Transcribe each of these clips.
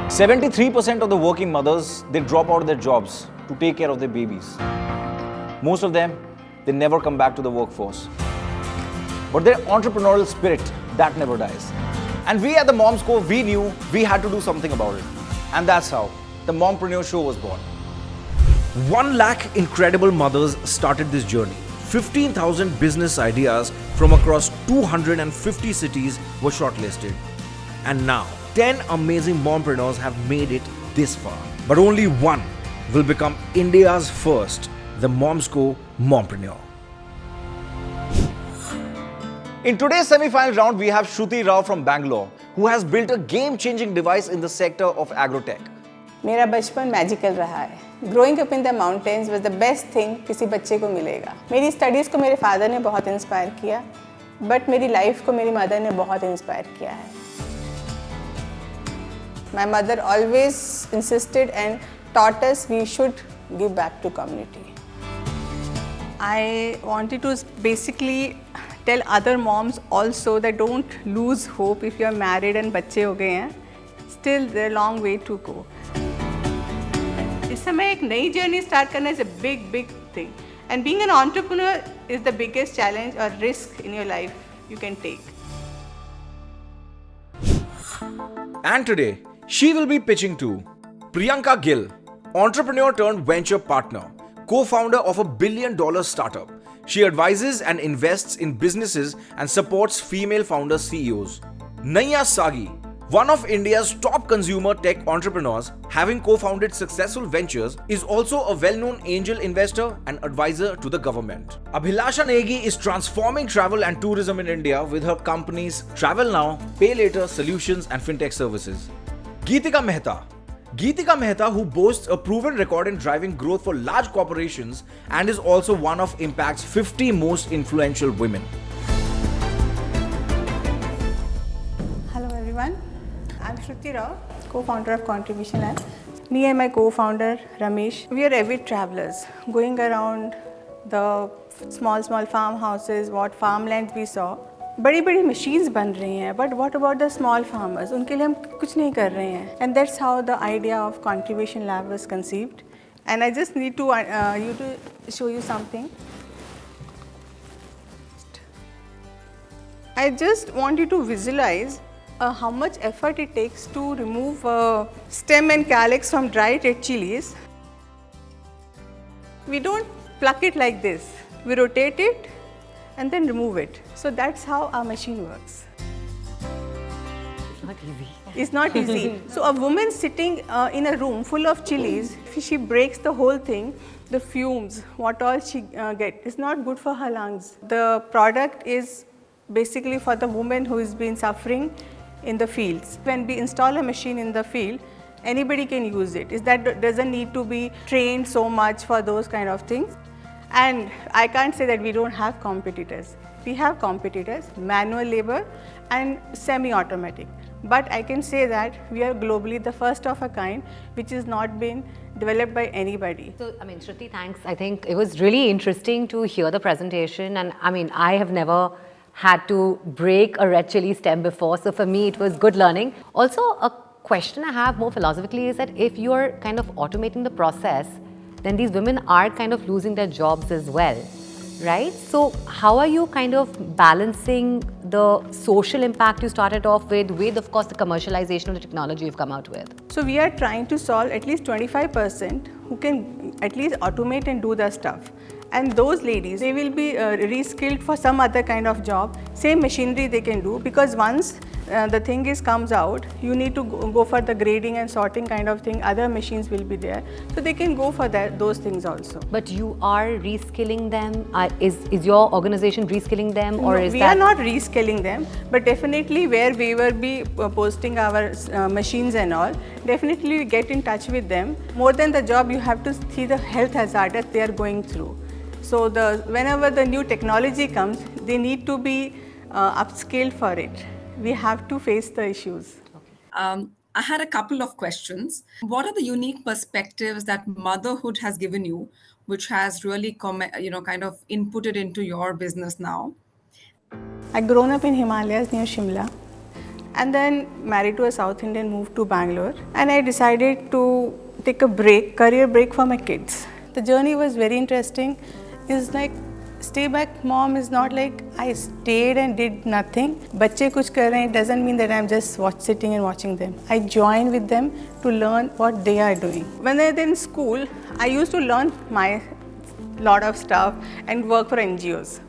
73% of the working mothers, they drop out of their jobs to take care of their babies. Most of them, they never come back to the workforce. But their entrepreneurial spirit, that never dies. And we at the Momsco, we knew we had to do something about it. And that's how the Mompreneurs Show was born. 1 lakh incredible mothers started this journey. 15,000 business ideas from across 250 cities were shortlisted. And now, 10 amazing mompreneurs have made it this far. But only one will become India's first, the Momsco Mompreneur. In today's semi-final round, we have Shruti Rao from Bangalore, who has built a game-changing device in the sector of agrotech. मेरा बचपन magical रहा है. Growing up in the mountains was the best thing किसी बच्चे को मिलेगा. मेरी studies को मेरे फादर ने बहुत इंस्पायर किया, बट मेरी लाइफ को मेरी मदर ने बहुत इंस्पायर किया है. My mother always insisted and taught us we should give back to community. I wanted to basically tell other moms also that don't lose hope if you are married and बच्चे हो गए हैं. Still there a long way to go. इस समय एक नई journey start करना is a big thing. And being an entrepreneur is the biggest challenge or risk in your life you can take. And today, she will be pitching to Priyanka Gill, entrepreneur turned venture partner, co-founder of a billion-dollar startup. She advises and invests in businesses and supports female founder CEOs. Naiya Sagi, one of India's top consumer tech entrepreneurs, having co-founded successful ventures, is also a well-known angel investor and advisor to the government. Abhilasha Negi is transforming travel and tourism in India with her companies Travel Now, Pay Later Solutions and Fintech Services. Geetika Mehta, who boasts a proven record in driving growth for large corporations and is also one of Impact's 50 most influential women. Hello everyone, I'm Shruti Rao, co-founder of Contrivation Labs. Me and my co-founder Ramesh, we are avid travelers, going around the small farmhouses, what farmlands we saw. बड़ी बड़ी machines बन रही हैं, but what about the small farmers? उनके लिए हम कुछ नहीं कर रहे हैं. And that's how the idea of Contrivation Lab was conceived. And I just need to you to show you something. I just want you to visualize how much effort it takes to remove stem and calyx from dried red chilies. We don't pluck it like this. We rotate it and then remove it. So that's how our machine works. It's not easy. It's not easy. So a woman sitting in a room full of chilies, if she breaks the whole thing, the fumes, what all she gets, is not good for her lungs. The product is basically for the woman who has been suffering in the fields. When we install a machine in the field, anybody can use it. That doesn't need to be trained so much for those kind of things. And I can't say that we don't have competitors. We have competitors, manual labor and semi-automatic. But I can say that we are globally the first of a kind which has not been developed by anybody. So, Shruti, thanks. I think it was really interesting to hear the presentation. And I have never had to break a red chili stem before. So for me, it was good learning. Also, a question I have more philosophically is that if you're kind of automating the process, then these women are kind of losing their jobs as well, right? So how are you kind of balancing the social impact you started off with of course the commercialization of the technology you've come out with? So we are trying to solve at least 25% who can at least automate and do the stuff. And those ladies, they will be reskilled for some other kind of job, same machinery they can do, because once the thing comes out, you need to go for the grading and sorting kind of thing, other machines will be there. So they can go for those things also. But you are reskilling them? Is your organization reskilling them, or no, is we that? are not reskilling them, but definitely where we will be posting our machines and all, definitely get in touch with them. More than the job, you have to see the health hazardous they are going through. So whenever the new technology comes, they need to be upskilled for it. We have to face the issues. I had a couple of questions. What are the unique perspectives that motherhood has given you, which has really kind of inputted into your business now? I've grown up in Himalayas near Shimla, and then married to a South Indian, moved to Bangalore, and I decided to take a break, career break for my kids. The journey was very interesting. It's like stay back mom is not like I stayed and did nothing. बच्चे कुछ कर रहे हैं, it doesn't mean that I'm just sitting and watching them. I join with them to learn what they are doing. When I was in school, I used to learn my lot of stuff and work for NGOs.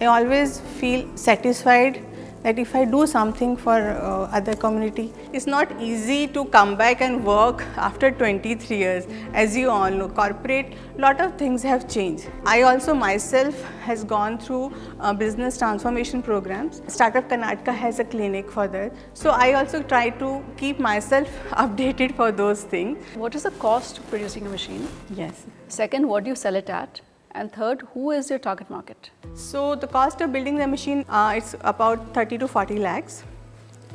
I always feel satisfied that if I do something for other community, it's not easy to come back and work after 23 years. As you all know, corporate, lot of things have changed. I also myself has gone through business transformation programs. Startup Karnataka has a clinic for that. So I also try to keep myself updated for those things. What is the cost of producing a machine? Yes. Second, what do you sell it at? And third, who is your target market? So the cost of building the machine, it's about 30 to 40 lakhs,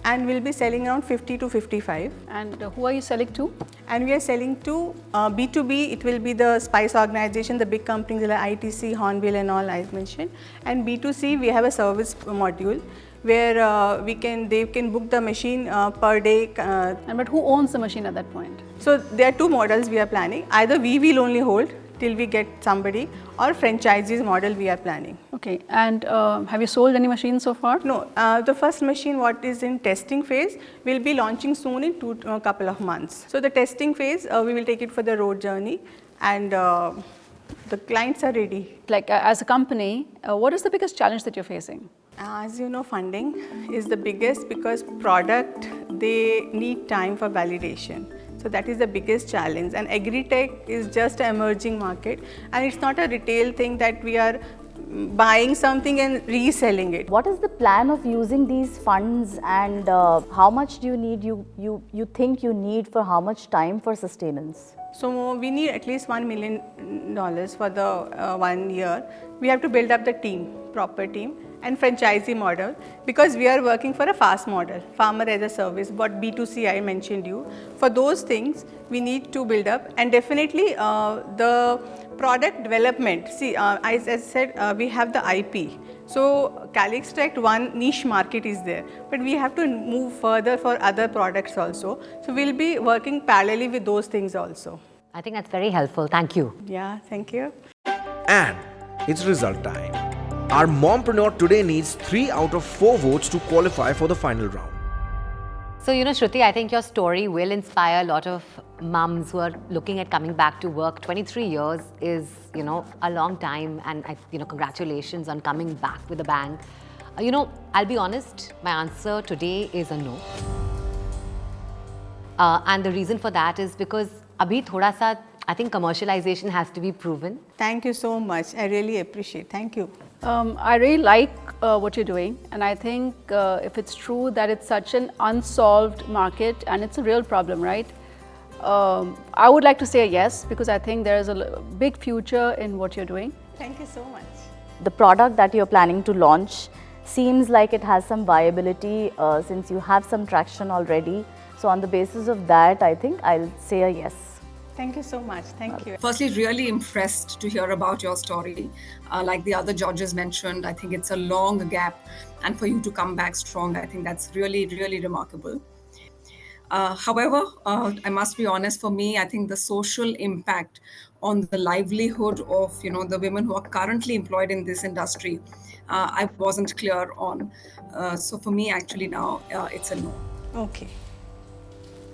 and we'll be selling around 50 to 55. And who are you selling to? And we are selling to B2B, it will be the spice organization, the big companies like ITC, Hornbill and all I mentioned. And B2C, we have a service module where they can book the machine per day. But who owns the machine at that point? So there are two models we are planning. Either we will only hold till we get somebody, or franchises model we are planning. Okay, and have you sold any machines so far? No, the first machine what is in testing phase will be launching soon in couple of months. So the testing phase, we will take it for the road journey, and the clients are ready. Like as a company, what is the biggest challenge that you're facing? As you know, funding is the biggest, because product, they need time for validation. So that is the biggest challenge, and agri-tech is just an emerging market, and it's not a retail thing that we are buying something and reselling it. What is the plan of using these funds, and how much do you need, you think you need for how much time for sustenance? So we need at least $1 million for the 1 year. We have to build up the team, proper team, and franchisee model, because we are working for a fast model, farmer as a service, what B2C I mentioned you. For those things, we need to build up, and definitely the product development. See, as I said, we have the IP. So Calyxtract, one niche market is there, but we have to move further for other products also. So we'll be working parallelly with those things also. I think that's very helpful. Thank you. Yeah, thank you. And it's result time. Our Mompreneur today needs 3 out of 4 votes to qualify for the final round. So, Shruti, I think your story will inspire a lot of mums who are looking at coming back to work. 23 years is, a long time, and, congratulations on coming back with a bang. I'll be honest, my answer today is a no. And the reason for that is because abhi thoda sa, I think commercialization has to be proven. Thank you so much. I really appreciate. Thank you. I really like what you're doing, and I think if it's true that it's such an unsolved market and it's a real problem, right? I would like to say yes, because I think there's a big future in what you're doing. Thank you so much. The product that you're planning to launch seems like it has some viability since you have some traction already. So on the basis of that, I think I'll say a yes. Thank you so much. Thank you. Firstly, really impressed to hear about your story. Like the other judges mentioned, I think it's a long gap, and for you to come back strong, I think that's really, really remarkable. However, I must be honest, for me, I think the social impact on the livelihood of the women who are currently employed in this industry, I wasn't clear on. So for me, actually now, it's a no. Okay.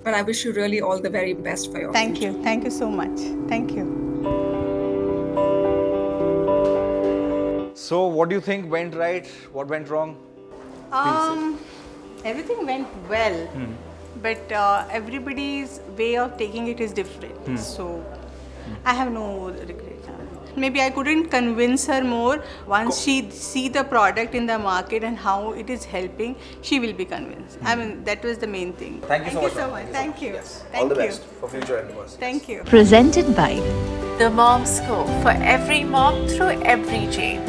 But I wish you really all the very best for your Thank future. you. Thank you so much. Thank you. So, what do you think went right? What went wrong? Everything went well, but everybody's way of taking it is different. So I have no regret. Maybe I couldn't convince her more. Once she see the product in the market and how it is helping, she will be convinced. I mean, that was the main thing. Thank you so much. Thank you. Yes. Thank All the you. best for future endeavors. Thank you. Presented by The Momsco, for every mom through every change.